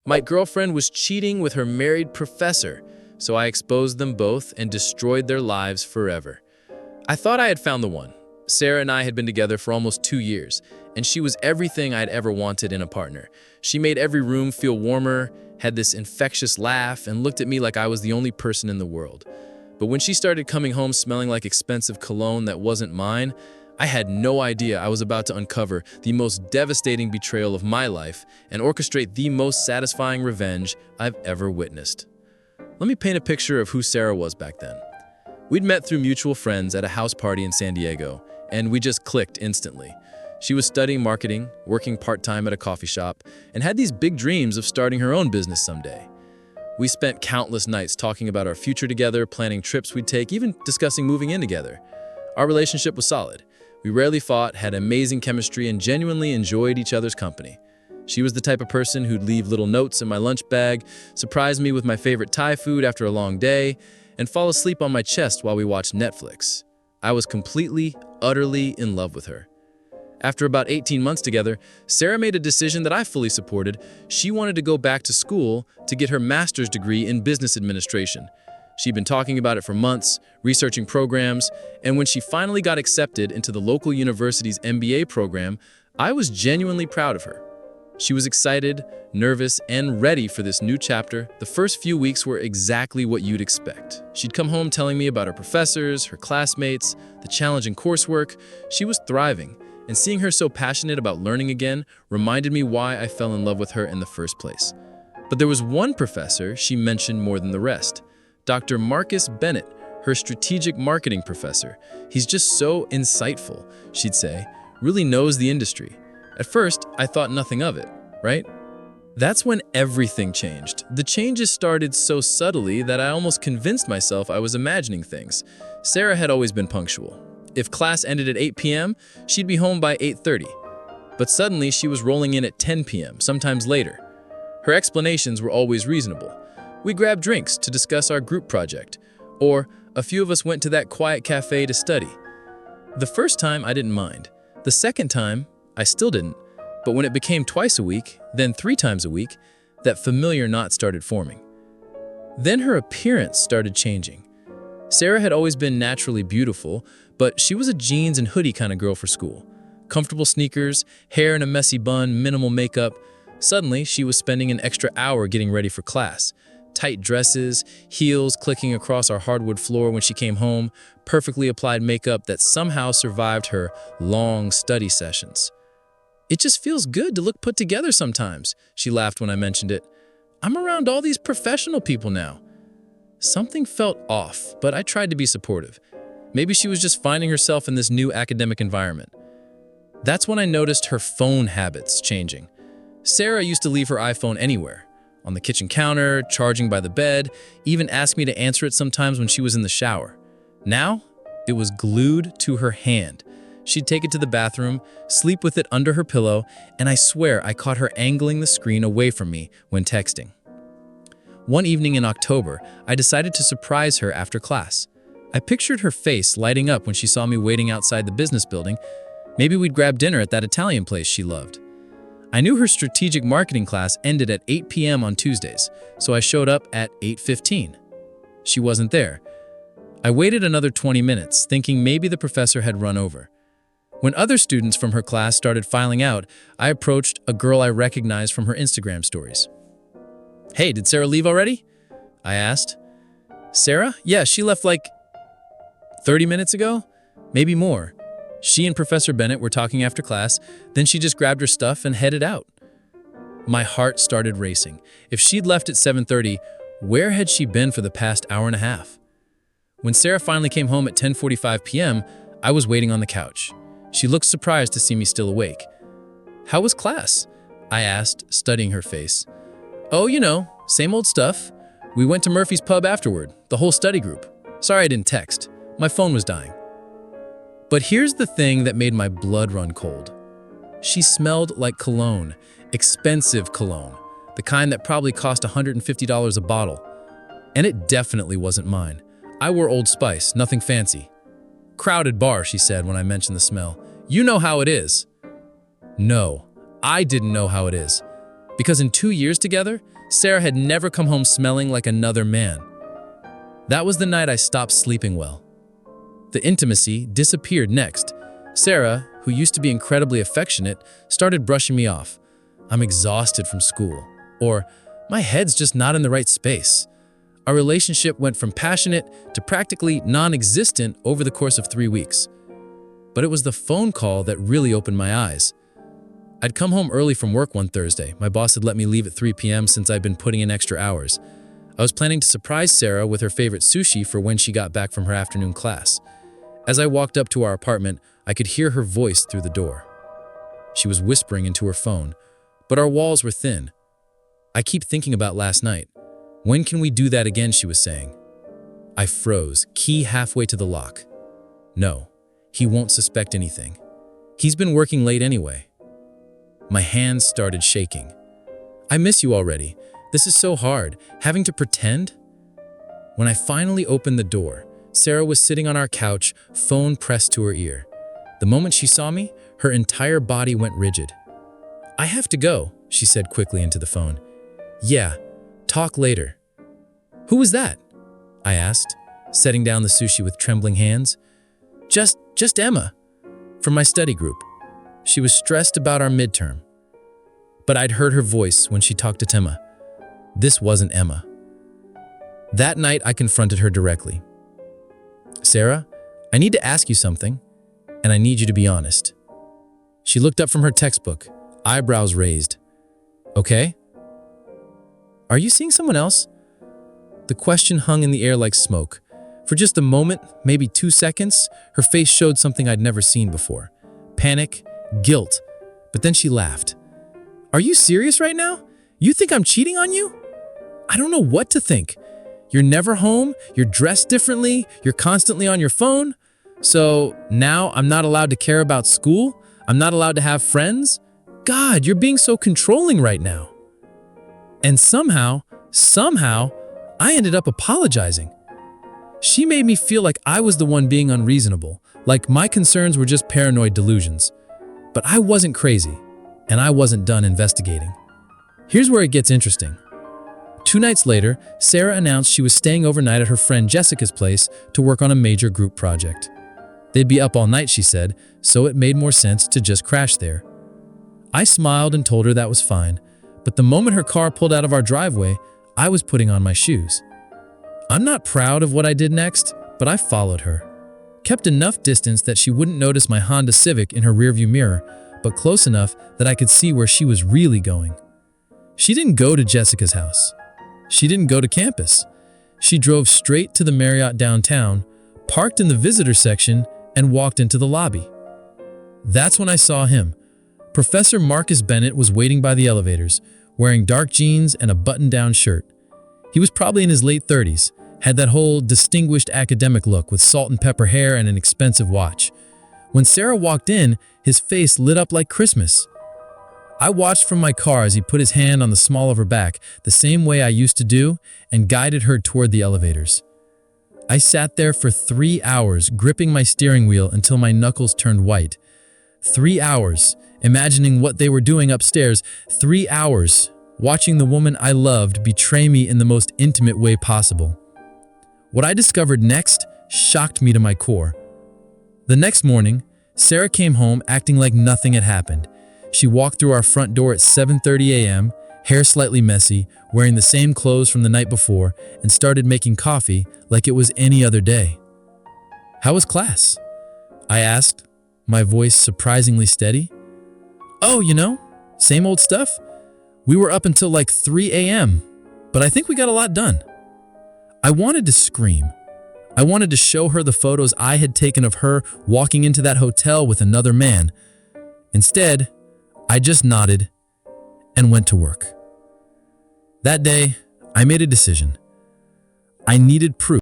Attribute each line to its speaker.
Speaker 1: My girlfriend was cheating with her married professor, so I exposed them both and destroyed their lives forever. I thought I had found the one. Sarah and I had been together for almost 2 years, and she was everything I'd ever wanted in a partner. She made every room feel warmer, had this infectious laugh, and looked at me like I was the only person in the world. But when she started coming home smelling like expensive cologne that wasn't mine, I had no idea I was about to uncover the most devastating betrayal of my life and orchestrate the most satisfying revenge I've ever witnessed. Let me paint a picture of who Sarah was back then. We'd met through mutual friends at a house party in San Diego, and we just clicked instantly. She was studying marketing, working part-time at a coffee shop, and had these big dreams of starting her own business someday. We spent countless nights talking about our future together, planning trips we'd take, even discussing moving in together. Our relationship was solid. We rarely fought, had amazing chemistry, and genuinely enjoyed each other's company. She was the type of person who'd leave little notes in my lunch bag, surprise me with my favorite Thai food after a long day, and fall asleep on my chest while we watched Netflix. I was completely, utterly in love with her. After about 18 months together, Sarah made a decision that I fully supported. She wanted to go back to school to get her master's degree in business administration. She'd been talking about it for months, researching programs, and when she finally got accepted into the local university's MBA program, I was genuinely proud of her. She was excited, nervous, and ready for this new chapter. The first few weeks were exactly what you'd expect. She'd come home telling me about her professors, her classmates, the challenging coursework. She was thriving, and seeing her so passionate about learning again reminded me why I fell in love with her in the first place. But there was one professor she mentioned more than the rest. Dr. Marcus Bennett, her strategic marketing professor. He's just so insightful, she'd say, really knows the industry. At first, I thought nothing of it, right? That's when everything changed. The changes started so subtly that I almost convinced myself I was imagining things. Sarah had always been punctual. If class ended at 8 p.m., she'd be home by 8:30. But suddenly, she was rolling in at 10 p.m., sometimes later. Her explanations were always reasonable. We grabbed drinks to discuss our group project, or a few of us went to that quiet cafe to study. The first time, I didn't mind. The second time, I still didn't. But when it became twice a week, then 3 times a week, that familiar knot started forming. Then her appearance started changing. Sarah had always been naturally beautiful, but she was a jeans and hoodie kind of girl for school. Comfortable sneakers, hair in a messy bun, minimal makeup. Suddenly, she was spending an extra hour getting ready for class. Tight dresses, heels clicking across our hardwood floor when she came home, perfectly applied makeup that somehow survived her long study sessions. "It just feels good to look put together sometimes," she laughed when I mentioned it. "I'm around all these professional people now." Something felt off, but I tried to be supportive. Maybe she was just finding herself in this new academic environment. That's when I noticed her phone habits changing. Sarah used to leave her iPhone anywhere, on the kitchen counter, charging by the bed, even asked me to answer it sometimes when she was in the shower. Now, it was glued to her hand. She'd take it to the bathroom, sleep with it under her pillow, and I swear I caught her angling the screen away from me when texting. One evening in October, I decided to surprise her after class. I pictured her face lighting up when she saw me waiting outside the business building. Maybe we'd grab dinner at that Italian place she loved. I knew her strategic marketing class ended at 8 p.m. on Tuesdays, so I showed up at 8:15. She wasn't there. I waited another 20 minutes, thinking maybe the professor had run over. When other students from her class started filing out, I approached a girl I recognized from her Instagram stories. "Hey, did Sarah leave already?" I asked. "Sarah? Yeah, she left like 30 minutes ago? Maybe more. She and Professor Bennett were talking after class, then she just grabbed her stuff and headed out." My heart started racing. If she'd left at 7:30, where had she been for the past hour and a half? When Sarah finally came home at 10:45 p.m., I was waiting on the couch. She looked surprised to see me still awake. "How was class?" I asked, studying her face. "Oh, same old stuff. We went to Murphy's Pub afterward, the whole study group. Sorry I didn't text. My phone was dying." But here's the thing that made my blood run cold. She smelled like cologne, expensive cologne, the kind that probably cost $150 a bottle. And it definitely wasn't mine. I wore Old Spice, nothing fancy. "Crowded bar," she said when I mentioned the smell. "You know how it is." No, I didn't know how it is. Because in 2 years together, Sarah had never come home smelling like another man. That was the night I stopped sleeping well. The intimacy disappeared next. Sarah, who used to be incredibly affectionate, started brushing me off. I'm exhausted from school. Or, my head's just not in the right space. Our relationship went from passionate to practically non-existent over the course of 3 weeks. But it was the phone call that really opened my eyes. I'd come home early from work one Thursday. My boss had let me leave at 3 p.m. since I'd been putting in extra hours. I was planning to surprise Sarah with her favorite sushi for when she got back from her afternoon class. As I walked up to our apartment, I could hear her voice through the door. She was whispering into her phone, but our walls were thin. I keep thinking about last night. When can we do that again, she was saying. I froze, key halfway to the lock. No, he won't suspect anything. He's been working late anyway. My hands started shaking. I miss you already. This is so hard, having to pretend. When I finally opened the door, Sarah was sitting on our couch, phone pressed to her ear. The moment she saw me, her entire body went rigid. I have to go, she said quickly into the phone. Yeah, talk later. Who was that? I asked, setting down the sushi with trembling hands. Just Emma, from my study group. She was stressed about our midterm. But I'd heard her voice when she talked to Emma. This wasn't Emma. That night, I confronted her directly. Sarah, I need to ask you something, and I need you to be honest. She looked up from her textbook, eyebrows raised. Okay? Are you seeing someone else? The question hung in the air like smoke. For just a moment, maybe 2 seconds, her face showed something I'd never seen before. Panic, guilt. But then she laughed. Are you serious right now? You think I'm cheating on you? I don't know what to think. You're never home, you're dressed differently, you're constantly on your phone. So now I'm not allowed to care about school? I'm not allowed to have friends? God, you're being so controlling right now. And somehow, I ended up apologizing. She made me feel like I was the one being unreasonable, like my concerns were just paranoid delusions. But I wasn't crazy, and I wasn't done investigating. Here's where it gets interesting. 2 nights later, Sarah announced she was staying overnight at her friend Jessica's place to work on a major group project. They'd be up all night, she said, so it made more sense to just crash there. I smiled and told her that was fine, but the moment her car pulled out of our driveway, I was putting on my shoes. I'm not proud of what I did next, but I followed her. Kept enough distance that she wouldn't notice my Honda Civic in her rearview mirror, but close enough that I could see where she was really going. She didn't go to Jessica's house. She didn't go to campus. She drove straight to the Marriott downtown, parked in the visitor section, and walked into the lobby. That's when I saw him. Professor Marcus Bennett was waiting by the elevators, wearing dark jeans and a button-down shirt. He was probably in his late 30s, had that whole distinguished academic look with salt and pepper hair and an expensive watch. When Sarah walked in, his face lit up like Christmas. I watched from my car as he put his hand on the small of her back, the same way I used to do, and guided her toward the elevators. I sat there for 3 hours, gripping my steering wheel until my knuckles turned white. 3 hours, imagining what they were doing upstairs. 3 hours, watching the woman I loved betray me in the most intimate way possible. What I discovered next shocked me to my core. The next morning, Sarah came home acting like nothing had happened. She walked through our front door at 7:30 a.m., hair slightly messy, wearing the same clothes from the night before, and started making coffee like it was any other day. How was class? I asked, my voice surprisingly steady. Oh, same old stuff. We were up until like 3 a.m., but I think we got a lot done. I wanted to scream. I wanted to show her the photos I had taken of her walking into that hotel with another man. Instead, I just nodded and went to work. That day, I made a decision. I needed proof.